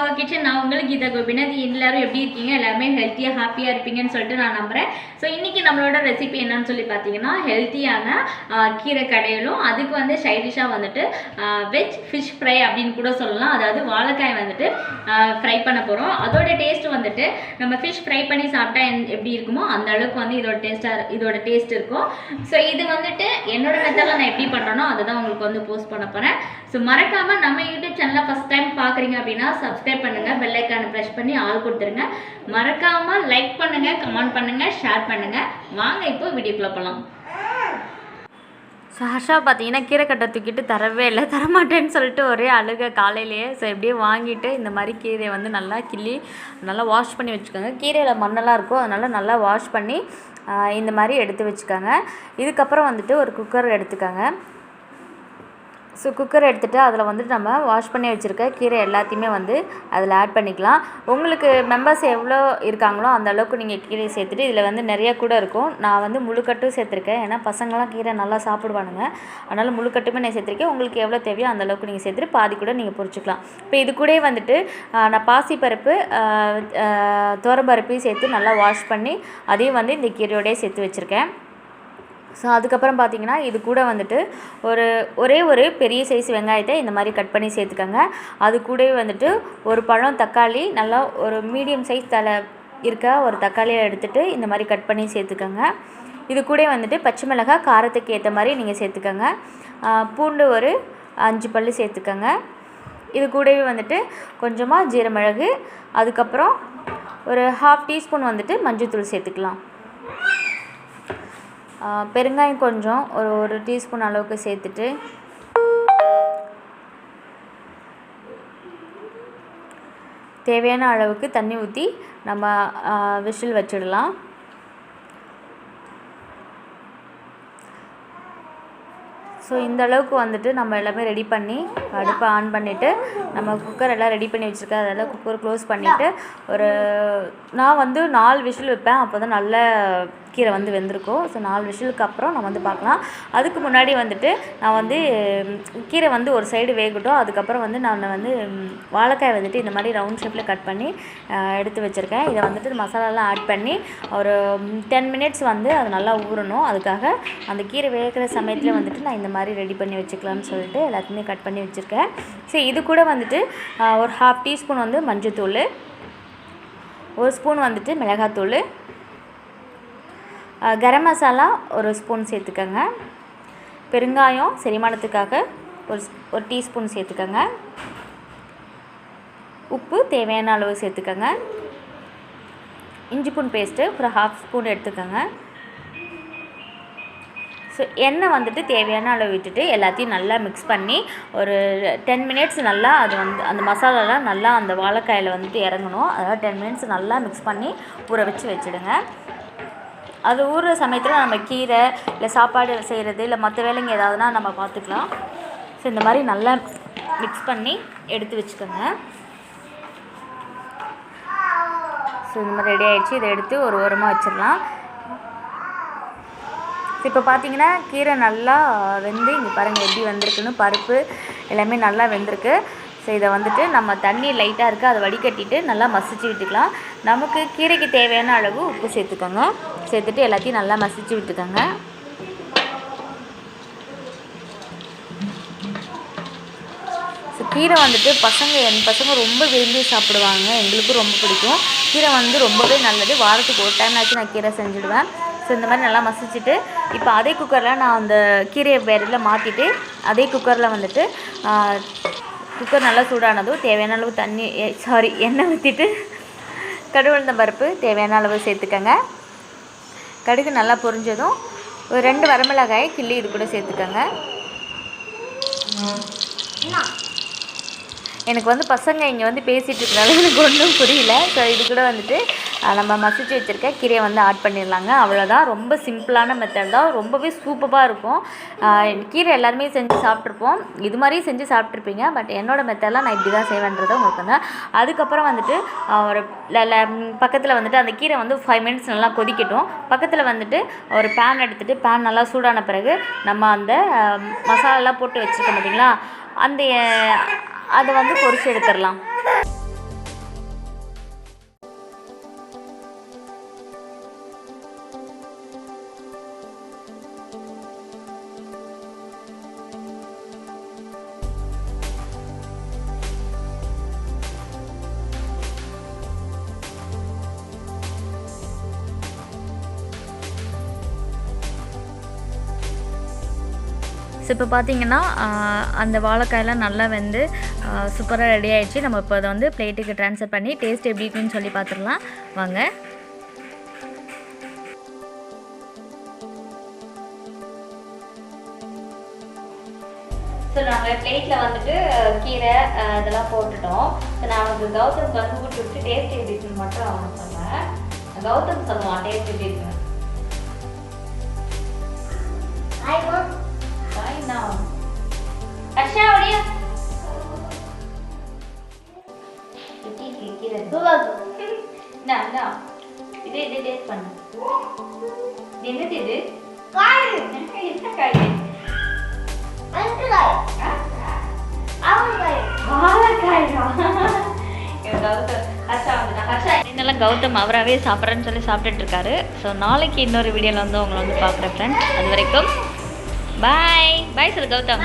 our kitchen. நான் உங்களுக்கு கீதா கோபிநாத். எல்லாரும் எப்படி இருக்கீங்க? எல்லாரும் ஹெல்த்தியா ஹாப்பியா இருப்பீங்கன்னு சொல்லிட்டு நான் நம்புறேன். சோ இன்னைக்கு நம்மளோட ரெசிபி என்னன்னு சொல்லி பாத்தீங்கன்னா ஹெல்த்தியான கீரை கடையலும் அதுக்கு வந்து சைட் டிஷ்ஷா வந்துட்டு வெஜ் ஃபிஷ் ஃப்ரை அப்படினு கூட சொல்லலாம். அதாவது வாழைக்காய் வந்துட்டு ஃப்ரை பண்ண போறோம். அதோட டேஸ்ட் வந்துட்டு நம்ம ஃபிஷ் ஃப்ரை பண்ணி சாப்பிட்டா எப்படி இருக்குமோ அந்த அளவுக்கு வந்து இதோட டேஸ்ட் இருக்கும். சோ இது வந்துட்டு என்னோட மெத்தட்ல நான் எப்படி பண்றேனோ அதை தான் உங்களுக்கு வந்து போஸ்ட் பண்ண போறேன். சோ மறக்காம நம்ம யூடியூப் சேனலை ஃபர்ஸ்ட் டைம் பாக்குறீங்க அப்படின்னா சப்ஸ்கிரைப் பண்ணுங்க, பெல் ஐகானை பிரஸ் பண்ணி ஆல் கொடுத்துருங்க. மறக்காம லைக் பண்ணுங்க, கமெண்ட் பண்ணுங்க, ஷேர் பண்ணுங்க. வாங்க இப்போ வீடியோக்குள்ள போகலாம். ஸோ ஹர்ஷா பார்த்தீங்கன்னா கீரை கட்டை தூக்கிட்டு தரவே இல்லை, தரமாட்டேன்னு சொல்லிட்டு ஒரே அழுக காலையிலேயே. ஸோ எப்படியே வாங்கிட்டு இந்த மாதிரி கீரையை வந்து நல்லா கிள்ளி நல்லா வாஷ் பண்ணி வச்சுக்கோங்க. கீரையில் மண்ணெல்லாம் இருக்கும், அதனால் நல்லா வாஷ் பண்ணி இந்த மாதிரி எடுத்து வச்சுக்கோங்க. இதுக்கப்புறம் வந்துட்டு ஒரு குக்கர் எடுத்துக்கோங்க. ஸோ குக்கர் எடுத்துகிட்டு அதில் வந்துட்டு நம்ம வாஷ் பண்ணி வச்சுருக்க கீரை எல்லாத்தையுமே வந்து அதில் ஆட் பண்ணிக்கலாம். உங்களுக்கு மெம்பர்ஸ் எவ்வளோ இருக்காங்களோ அந்த அளவுக்கு நீங்கள் கீரை சேர்த்துட்டு, இதில் வந்து நிறையா கூட இருக்கும். நான் வந்து முழுக்கட்டும் சேர்த்துருக்கேன், ஏன்னா பசங்களாம் கீரை நல்லா சாப்பிடுவானுங்க, அதனால் முழுக்கட்டுமே நான் சேர்த்துருக்கேன். உங்களுக்கு எவ்வளோ தேவையோ அந்த அளவுக்கு நீங்கள் சேர்த்துட்டு பாதி கூட நீங்கள் பொரிச்சிக்கலாம். இப்போ இது கூட வந்துட்டு நான் பாசிப்பருப்பு துவரம்பருப்பையும் சேர்த்து நல்லா வாஷ் பண்ணி அதையும் வந்து இந்த கீரையோடய சேர்த்து வச்சுருக்கேன். ஸோ அதுக்கப்புறம் பார்த்திங்கன்னா இது கூட வந்துட்டு ஒரே ஒரு பெரிய சைஸ் வெங்காயத்தை இந்த மாதிரி கட் பண்ணி சேர்த்துக்கோங்க. அது கூடவே வந்துட்டு ஒரு பழம் தக்காளி, நல்லா ஒரு மீடியம் சைஸ் இருக்க ஒரு தக்காளியை எடுத்துகிட்டு இந்த மாதிரி கட் பண்ணி சேர்த்துக்கோங்க. இது கூட வந்துட்டு பச்சை மிளகாய் காரத்துக்கு ஏற்ற மாதிரி நீங்கள் சேர்த்துக்கோங்க. பூண்டு ஒரு 5 பல் சேர்த்துக்கோங்க. இது கூடவே வந்துட்டு கொஞ்சமாக ஜீரமிளகு, அதுக்கப்புறம் ஒரு 1/2 டீஸ்பூன் வந்துட்டு மஞ்சள்தூள் சேர்த்துக்கலாம். பெருங்காயம் கொஞ்சம் ஒரு டீஸ்பூன் அளவுக்கு சேர்த்துட்டு தேவையான அளவுக்கு தண்ணி ஊற்றி நம்ம விசில் வச்சிடலாம். ஸோ இந்த அளவுக்கு வந்துட்டு நம்ம எல்லாமே ரெடி பண்ணி அடுப்பை ஆன் பண்ணிவிட்டு நம்ம குக்கர் எல்லாம் ரெடி பண்ணி வச்சுருக்கேன். அதெல்லாம் குக்கர் க்ளோஸ் பண்ணிவிட்டு நான் வந்து 4 விசில் வைப்பேன், அப்போ தான் நல்ல கீரை வந்து வெந்திருக்கும். ஸோ 4 விசிலுக்கு அப்புறம் நம்ம வந்து பார்க்கலாம். அதுக்கு முன்னாடி வந்துட்டு நான் வந்து கீரை வந்து ஒரு சைடு வேகட்டும். அதுக்கப்புறம் வந்து நான் வந்து வாழைக்காய் வந்துட்டு இந்த மாதிரி ரவுண்ட் ஷேப்பில் கட் பண்ணி எடுத்து வச்சுருக்கேன். இதை வந்துட்டு மசாலாலாம் ஆட் பண்ணி ஒரு 10 மினிட்ஸ் வந்து அது நல்லா ஊறணும். அதுக்காக அந்த கீரை வேகிற சமயத்தில் வந்துட்டு நான் இந்த மாதிரி ரெடி பண்ணி வச்சுக்கலாம்னு சொல்லிட்டு எல்லாத்தையுமே கட் பண்ணி வச்சுருக்கேன். ஸோ இது கூட வந்துட்டு ஒரு 1/2 டீஸ்பூன் வந்து மஞ்சள்தூள், 1 ஸ்பூன் வந்துட்டு மிளகாத்தூள், கரம் மசாலா 1 ஸ்பூன் சேர்த்துக்கோங்க. பெருங்காயம் செரிமானத்துக்காக ஒரு டீஸ்பூன் சேர்த்துக்கோங்க. உப்பு தேவையான அளவு சேர்த்துக்கோங்க. இஞ்சி பூண்டு பேஸ்ட்டு ஒரு 1/2 ஸ்பூன் எடுத்துக்கோங்க. ஸோ எண்ணெய் வந்துட்டு தேவையான அளவு விட்டுட்டு எல்லாத்தையும் நல்லா மிக்ஸ் பண்ணி ஒரு 10 மினிட்ஸ் நல்லா அது வந்து அந்த மசாலாலாம் நல்லா அந்த வாழைக்காயில் வந்துட்டு இறங்கணும். அதாவது 10 மினிட்ஸ் நல்லா மிக்ஸ் பண்ணி ஊற வச்சுடுங்க. அது ஊறுற சமயத்தில் நம்ம கீரை இல்லை சாப்பாடு செய்கிறது இல்லை மற்ற வேலைங்க ஏதாவதுனா நம்ம பார்த்துக்கலாம். ஸோ இந்த மாதிரி நல்லா மிக்ஸ் பண்ணி எடுத்து வச்சுக்கோங்க. ஸோ இந்த மாதிரி ரெடி ஆகிடுச்சு. இதை எடுத்து ஒரு ஓரமாக வச்சிடலாம். இப்போ பார்த்தீங்கன்னா கீரை நல்லா வெந்து இங்கே பாருங்கள் எப்படி வந்திருக்குன்னு, பருப்பு எல்லாமே நல்லா வெந்திருக்கு. ஸோ இதை வந்துட்டு நம்ம தண்ணி லைட்டாக இருக்குது அதை வடிகட்டிட்டு நல்லா மசிச்சு விட்டுக்கலாம். நமக்கு கீரைக்கு தேவையான அளவு உப்பு சேர்த்துக்கோங்க. சேர்த்துட்டு எல்லாத்தையும் நல்லா மசிச்சு விட்டுக்கோங்க. ஸோ கீரை வந்துட்டு என் பசங்க ரொம்ப விரும்பி சாப்பிடுவாங்க, எங்களுக்கும் ரொம்ப பிடிக்கும். கீரை வந்து ரொம்பவே நல்லது. வாரத்துக்கு ஒரு டைம் ஆச்சு நான் கீரை செஞ்சுடுவேன். ஸோ இந்த மாதிரி நல்லா மசிச்சுட்டு இப்போ அதே குக்கரில் நான் அந்த கீரையை வேறில் மாற்றிட்டு அதே குக்கரில் வந்துட்டு குக்கர் நல்லா சூடானதும் தேவையான அளவு எண்ணெய் ஊற்றிட்டு கடுகு உளுந்தம் பருப்பு தேவையான அளவு சேர்த்துக்கோங்க. கடுகு நல்லா பொரிஞ்சதும் ஒரு 2 வரமிளகாயை கிள்ளி இது கூட சேர்த்துக்கோங்க. எனக்கு வந்து பசங்க இங்கே வந்து பேசிகிட்டு இருக்கிறனால எனக்கு ஒன்றும் புரியல. ஸோ இது கூட வந்துட்டு நம்ம மசிச்சு வச்சுருக்க கீரையை வந்து ஆட் பண்ணிடலாங்க. அவ்வளோதான், ரொம்ப சிம்பிளான மெத்தட் தான், ரொம்பவே சூப்பராக இருக்கும். கீரை எல்லாருமே செஞ்சு சாப்பிட்ருப்போம், இது மாதிரியும் செஞ்சு சாப்பிட்ருப்பீங்க. பட் என்னோடய மெத்தடெலாம் நான் இப்படி தான் செய்வேன்றதை உங்களுக்கு வந்து அதுக்கப்புறம் வந்துட்டு ஒரு பக்கத்தில் வந்துட்டு அந்த கீரை வந்து 5 மினிட்ஸ் நல்லா கொதிக்கட்டும். பக்கத்தில் வந்துட்டு ஒரு பேன் எடுத்துகிட்டு பேன் நல்லா சூடான பிறகு நம்ம அந்த மசாலாலாம் போட்டு வச்சுருக்க பார்த்தீங்களா, அதை வந்து பொரிச்சு எடுத்துடலாம். ஸோ இப்போ பார்த்தீங்கன்னா அந்த வாழைக்காயெல்லாம் நல்லா வந்து சூப்பராக ரெடி ஆகிடுச்சு. நம்ம இப்போ அதை வந்து பிளேட்டுக்கு ட்ரான்ஸ்ஃபர் பண்ணி டேஸ்ட் எப்படி இருக்குன்னு சொல்லி பார்த்துடலாம் வாங்க. ஸோ நாங்கள் பிளேட்டில் வந்துட்டு கீரை இதெல்லாம் போட்டுட்டோம். ஸோ நான் அவனுக்கு கௌதம் வந்து ஊட்டி விட்டு டேஸ்ட் எப்படி இருக்குன்னு மட்டும் அவனுக்கு சொன்னேன். கௌதம் சொல்லுவான் டேஸ்ட் எப்படி இருக்குன்னு. கீரை இது இது டேஸ்ட் பண்ணு. என்னது இது? என்ன காய்? இதெல்லாம் கௌதம் அவராகவே சாப்பிட்றேன்னு சொல்லி சாப்பிட்டுட்டு இருக்காரு. ஸோ நாளைக்கு இன்னொரு வீடியோவில் வந்து உங்களை வந்து பார்க்குறேன் ஃப்ரெண்ட்ஸ். அது வரைக்கும் பாய் பாய் சொல்லு கௌதம்.